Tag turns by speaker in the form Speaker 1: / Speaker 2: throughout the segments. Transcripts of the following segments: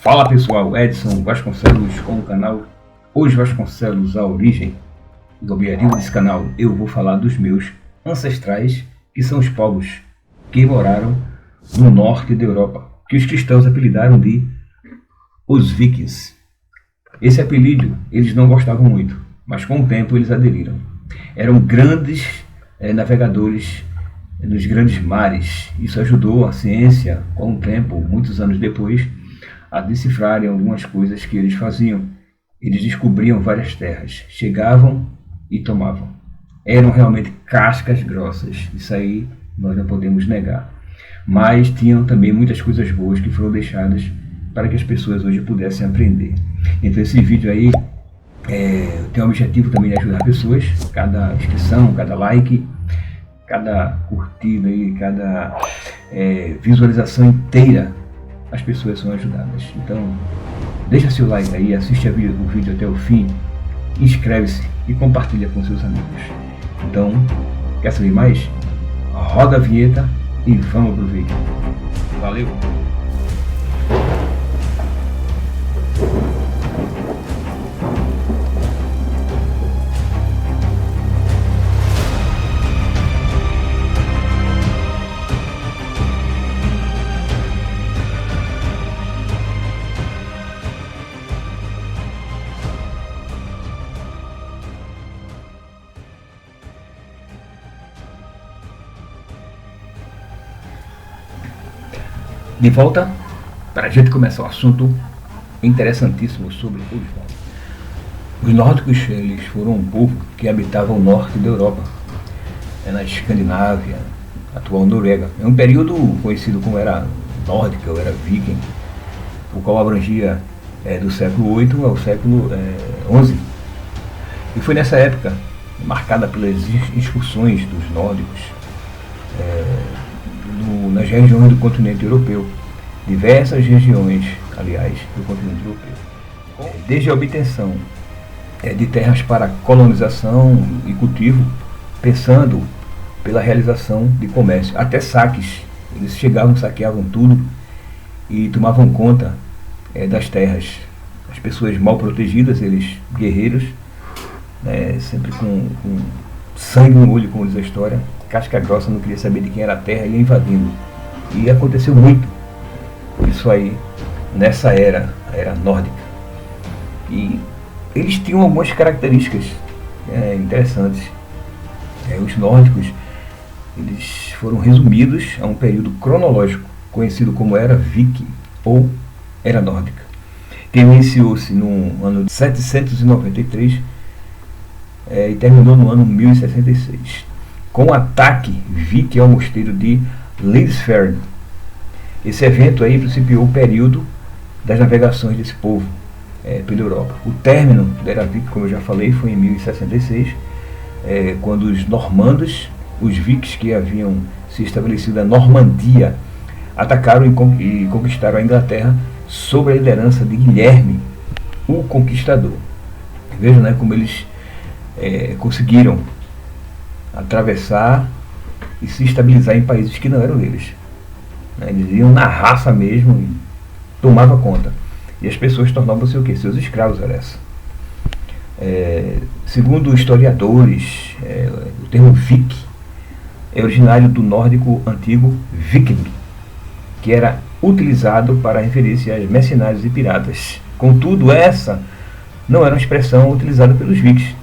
Speaker 1: Fala pessoal, Edson Vasconcelos com o canal Os Vasconcelos, a origem. No objetivo desse canal eu vou falar dos meus ancestrais, que são os povos que moraram no norte da Europa, que os cristãos apelidaram de os vikings. Esse apelido eles não gostavam muito, mas com o tempo eles aderiram. Eram grandes navegadores nos grandes mares. Isso ajudou a ciência, com o tempo, muitos anos depois, a decifrarem algumas coisas que eles faziam. Eles descobriam várias terras, chegavam e tomavam. Eram realmente cascas grossas, isso aí nós não podemos negar. Mas tinham também muitas coisas boas que foram deixadas para que as pessoas hoje pudessem aprender. Então esse vídeo aí tem o objetivo também de ajudar pessoas. Cada inscrição, cada like, cada curtida e cada visualização inteira, as pessoas são ajudadas. Então deixa seu like aí, assiste o vídeo até o fim, inscreve-se e compartilha com seus amigos. Então, quer saber mais? Roda a vinheta e vamos pro vídeo. Valeu! De volta para a gente começar o assunto interessantíssimo sobre os nórdicos. Os nórdicos eles foram um povo que habitava o norte da Europa, na Escandinávia, atual Noruega. É um período conhecido como era nórdica ou era viking, o qual abrangia do século VIII ao século XI. E foi nessa época, marcada pelas excursões dos nórdicos, nas regiões do continente europeu, diversas regiões, aliás, do continente europeu, desde a obtenção de terras para colonização e cultivo, pensando pela realização de comércio, até saques. Eles chegavam, saqueavam tudo e tomavam conta das terras. As pessoas mal protegidas, eles guerreiros, sempre com sangue no olho, como diz a história, casca grossa, não queria saber de quem era a terra, ia invadindo. E aconteceu muito isso aí nessa era, a era nórdica. E eles tinham algumas características interessantes. Os nórdicos eles foram resumidos a um período cronológico conhecido como Era Viking ou Era Nórdica, que iniciou-se no ano 793 e terminou no ano 1066. Com o ataque viking ao mosteiro de Lindisfarne. Esse evento aí principiou o período das navegações desse povo pela Europa. O término da Era Viking, como eu já falei, foi em 1066, quando os normandos, os vikings que haviam se estabelecido na Normandia, atacaram e conquistaram a Inglaterra sob a liderança de Guilherme, o Conquistador. Vejam como eles conseguiram atravessar e se estabilizar em países que não eram deles. Eles iam na raça mesmo e tomavam conta. E as pessoas tornavam-se o quê? Seus escravos, era essa. Segundo historiadores, o termo Vik é originário do nórdico antigo viking, que era utilizado para referir-se aos mercenários e piratas. Contudo, essa não era uma expressão utilizada pelos vikings.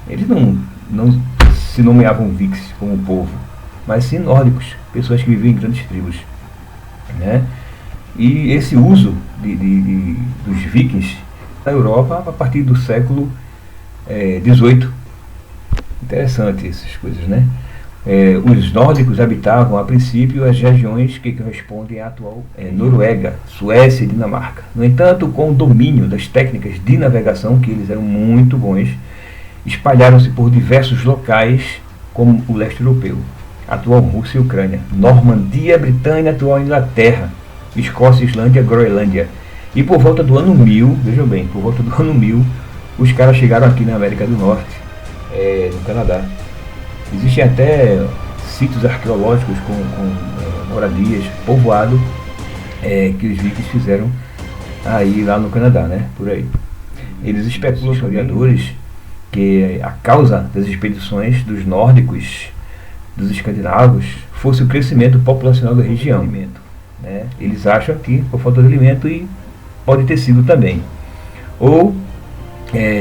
Speaker 1: Eles não se nomeavam vikings como povo, mas sim nórdicos, pessoas que viviam em grandes tribos. E esse uso dos vikings na Europa a partir do século XVIII. Interessante essas coisas, os nórdicos habitavam a princípio as regiões que correspondem à atual Noruega, Suécia e Dinamarca. No entanto, com o domínio das técnicas de navegação, que eles eram muito bons, espalharam-se por diversos locais, como o leste europeu, atual Rússia e Ucrânia, Normandia, Britânia, atual Inglaterra, Escócia, Islândia, Groenlândia. E por volta do ano 1000, vejam bem, por volta do ano 1000, os caras chegaram aqui na América do Norte, no Canadá. Existem até sítios arqueológicos com moradias, povoado, que os vikings fizeram aí lá no Canadá, né? Por aí. Eles especulam, historiadores, que a causa das expedições dos nórdicos, dos escandinavos, fosse o crescimento populacional da região. Né? Eles acham que por falta de alimento, e pode ter sido também. Ou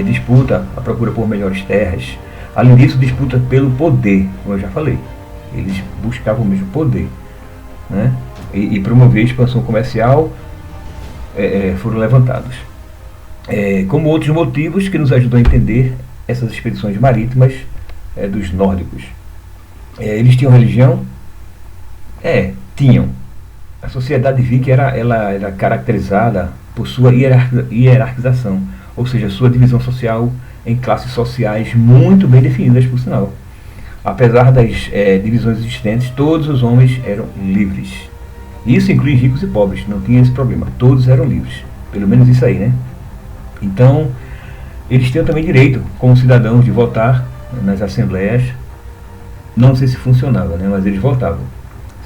Speaker 1: disputa, a procura por melhores terras. Além disso, disputa pelo poder, como eu já falei. Eles buscavam o mesmo poder, né? E promover a expansão comercial foram levantados. Como outros motivos que nos ajudam a entender essas expedições marítimas dos nórdicos. Eles tinham religião? Tinham. A sociedade viking era caracterizada por sua hierarquização, ou seja, sua divisão social em classes sociais muito bem definidas, por sinal. Apesar das divisões existentes, todos os homens eram livres. Isso inclui ricos e pobres, não tinha esse problema. Todos eram livres. Pelo menos isso aí, né? Então, eles tinham também direito, como cidadãos, de votar nas assembleias. Não sei se funcionava, né? Mas eles votavam.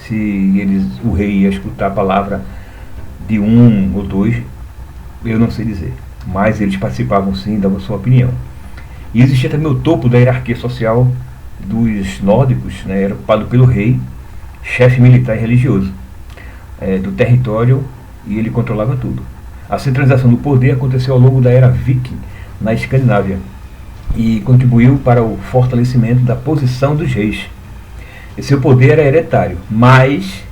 Speaker 1: Se o rei ia escutar a palavra de um ou dois, eu não sei dizer. Mas eles participavam sim, davam sua opinião. E existia também o topo da hierarquia social dos nórdicos, né? Era ocupado pelo rei, chefe militar e religioso do território, e ele controlava tudo. A centralização do poder aconteceu ao longo da era viking na Escandinávia e contribuiu para o fortalecimento da posição dos reis. E seu poder era hereditário, mas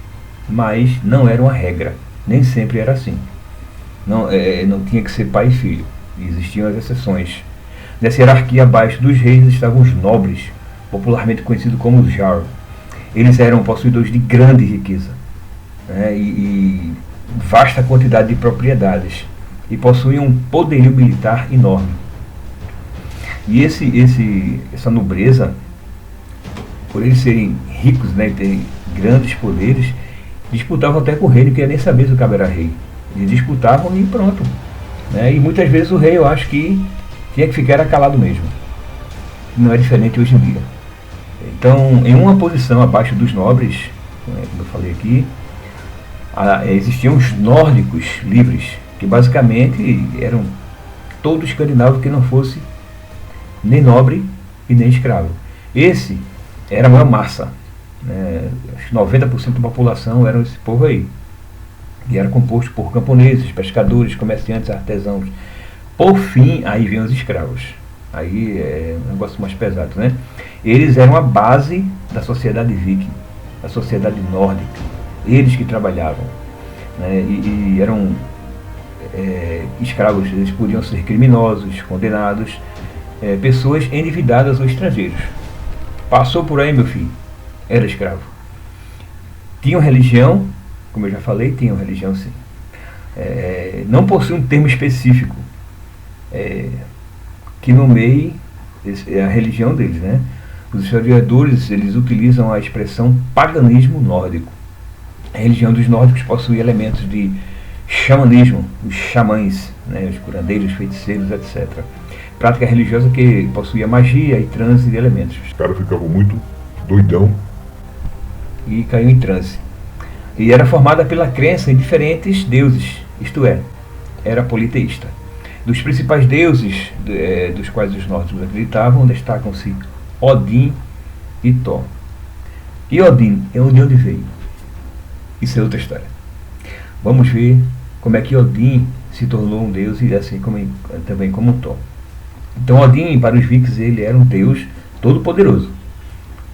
Speaker 1: não era uma regra, nem sempre era assim. Não tinha que ser pai e filho, existiam as exceções. Nessa hierarquia abaixo dos reis estavam os nobres, popularmente conhecidos como os jarl. Eles eram possuidores de grande riqueza, né, e vasta quantidade de propriedades, e possuíam um poderio militar enorme. E essa nobreza, por eles serem ricos, né, e terem grandes poderes, disputavam até com o rei, não queria nem saber se o cara era rei. Eles disputavam e pronto. Né? E muitas vezes o rei, eu acho que tinha que ficar calado mesmo. Não é diferente hoje em dia. Então, em uma posição abaixo dos nobres, como eu falei aqui, existiam os nórdicos livres, que basicamente eram todo escandinavo que não fosse nem nobre e nem escravo. Esse era a maior massa, né? 90% da população era esse povo aí, e era composto por camponeses, pescadores, comerciantes, artesãos. Por fim, aí vêm os escravos. Aí é um negócio mais pesado, né? Eles eram a base da sociedade viking, da sociedade nórdica. Eles que trabalhavam, né? E eram escravos. Eles podiam ser criminosos, condenados, pessoas endividadas ou estrangeiros. Passou por aí, meu filho, era escravo. Tinham religião, como eu já falei, tinham religião sim. Não possui um termo específico que nomeie a religião deles, né? Os historiadores, eles utilizam a expressão paganismo nórdico. A religião dos nórdicos possui elementos de xamanismo, os xamãs, né? Os curandeiros, feiticeiros, etc. Prática religiosa que possuía magia e transe de elementos.
Speaker 2: Os caras ficavam muito doidão
Speaker 1: e caiu em transe. E era formada pela crença em diferentes deuses, isto é, era politeísta. Dos principais deuses dos quais os nórdicos acreditavam, destacam-se Odin e Thor. E Odin é de onde veio? Isso é outra história. Vamos ver como é que Odin se tornou um deus, e assim também como Thor. Então Odin, para os vikings, ele era um deus todo poderoso,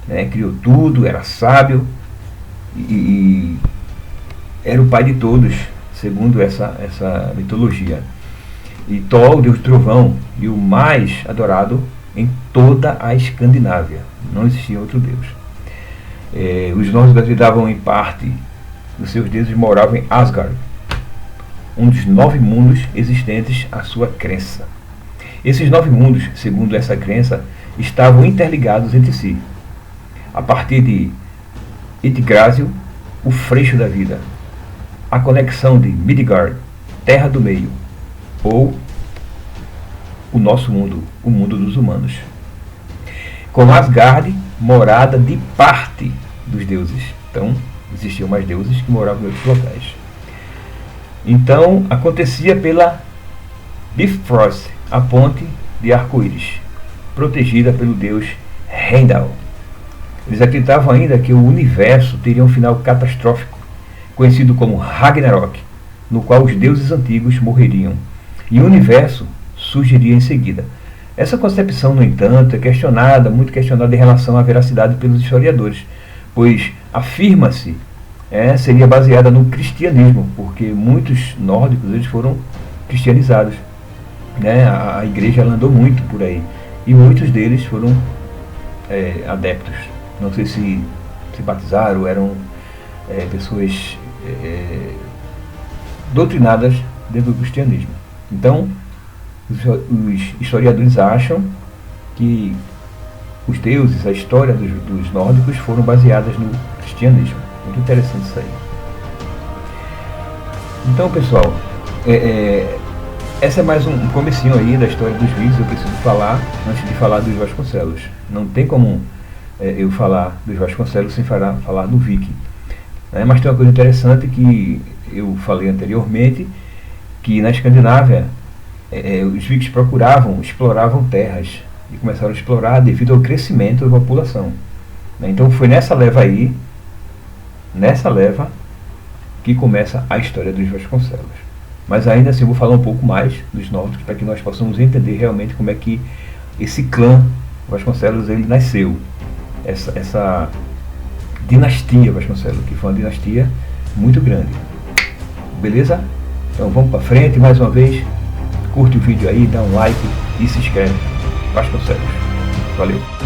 Speaker 1: né? Criou tudo, era sábio e era o pai de todos, segundo essa mitologia. E Thor, o deus do trovão, e o mais adorado em toda a Escandinávia. Não existia outro deus. Os nórdicos acreditavam em parte dos seus deuses, moravam em Asgard, um dos 9 mundos existentes à sua crença. Esses 9 mundos, segundo essa crença, estavam interligados entre si. A partir de Yggdrasil, o freixo da vida, a conexão de Midgard, terra do meio, ou o nosso mundo, o mundo dos humanos, com Asgard, morada de parte dos deuses. Então, existiam mais deuses que moravam em outros locais. Então acontecia pela Bifrost, a ponte de arco-íris, protegida pelo deus Heimdall. Eles acreditavam ainda que o universo teria um final catastrófico, conhecido como Ragnarok, no qual os deuses antigos morreriam, e o universo surgiria em seguida. Essa concepção, no entanto, é questionada, muito questionada em relação à veracidade pelos historiadores, pois afirma-se seria baseada no cristianismo, porque muitos nórdicos eles foram cristianizados. A igreja andou muito por aí, e muitos deles foram adeptos. Não sei se batizaram, eram pessoas doutrinadas dentro do cristianismo. Então, os historiadores acham que os deuses, a história dos nórdicos foram baseadas no cristianismo. Muito interessante isso aí. Então, pessoal, essa é mais um comecinho aí da história dos vikings. Eu preciso falar, antes de falar dos Vasconcelos. Não tem como eu falar dos Vasconcelos sem falar do viking. Mas tem uma coisa interessante que eu falei anteriormente, que na Escandinávia os vikings exploravam terras e começaram a explorar devido ao crescimento da população. Então foi nessa leva que começa a história dos Vasconcelos. Mas ainda assim eu vou falar um pouco mais dos nórdicos para que nós possamos entender realmente como é que esse clã Vasconcelos ele nasceu. Essa dinastia Vasconcelos, que foi uma dinastia muito grande. Beleza? Então vamos para frente mais uma vez. Curte o vídeo aí, dá um like e se inscreve. Vasconcelos. Valeu!